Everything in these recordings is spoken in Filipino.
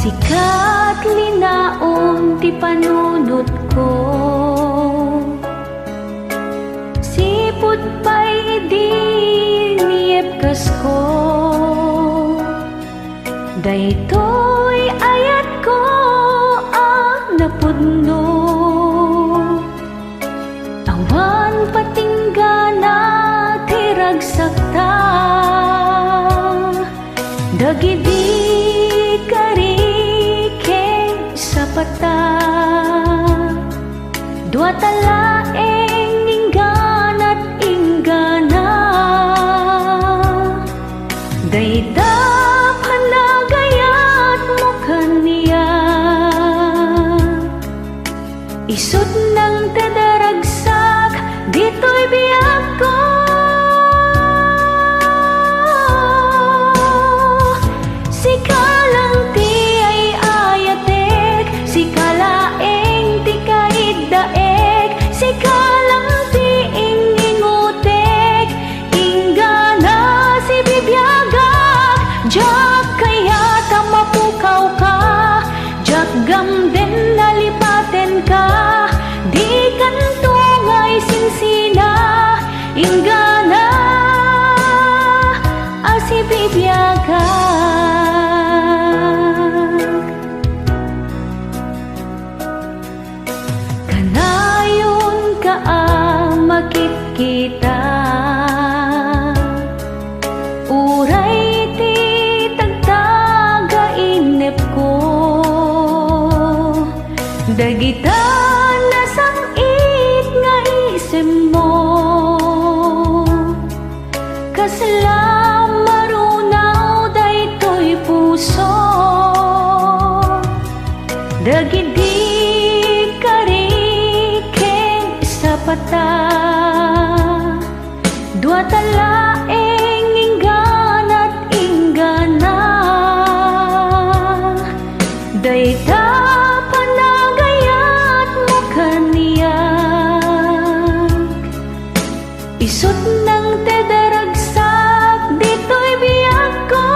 Sikat linaon ti panunot ko, siput pa'y di niepkas ko. Daytoy ayat ko ang napudno, awan patinggana ti ragsakta. Dagidi karikeng sapata, dua talaeng ingganat inggana. Dayda panagayat mo kaniya, isut ng tadaragsak dito'y biyak ko. Sikalang ti ay ayatek, sikalaeng ti kaiddaek, sikalang ti ingingutek, inggana si bibiyagak. Jak kaya tamapukaw ka, jak gamden nalipaten ka, di kantungay sinsina, inggana si bibiyagak. Kanayon ka makikita, uray ti tagtaga-inep ko. Dagita nasangit nga isem mo, kaslam marunaw daytoy puso. Dagidi karikeng sapata, dua talaeng ingganat inggana. Dayta panagayat mo kaniyak, isut ng tadaragsak dito'y biyak ko.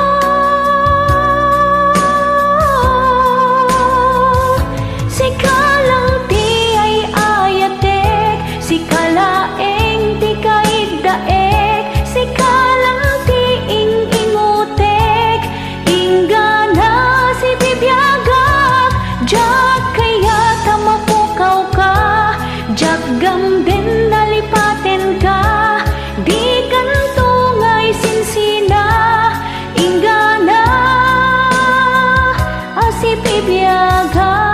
Sikalang ti ay ayatek, sikalaeng ti kaiddaek, sikalang ti ingutek, inggana si bibiyagak. Jak kaya tamapukaw ka, jak gamden nalipaten ka, di kantungay sinsina, inggana si bibiyagak.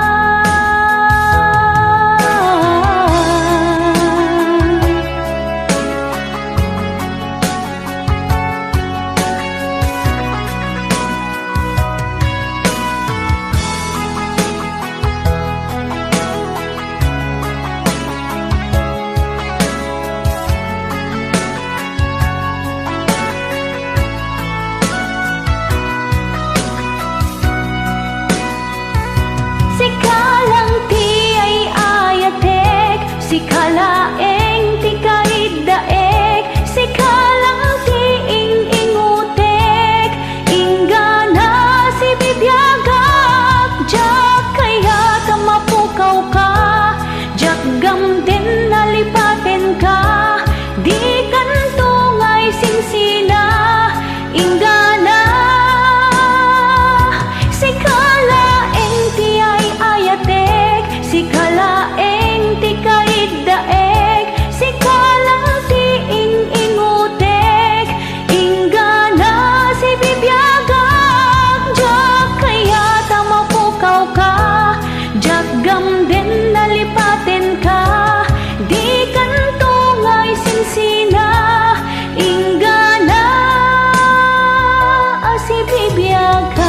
Sikalang ti ay ayatek, sikalaeng ti kaiddaek, sikalang ti ingutek, inggana si bibiyagak. Jak kaya tamapukaw ka, jak gamden nalipaten ka, di kantungay sinsina, inggana sikalaeng ti ay ayatek, sikalaeng ti kaiddaek, sikalang ti ingutek, inggana si bibiyagak. Jak kaya tamapukaw ka, jak gamden nalipaten ka, di kantungay sinsina, inggana si bibiyagak.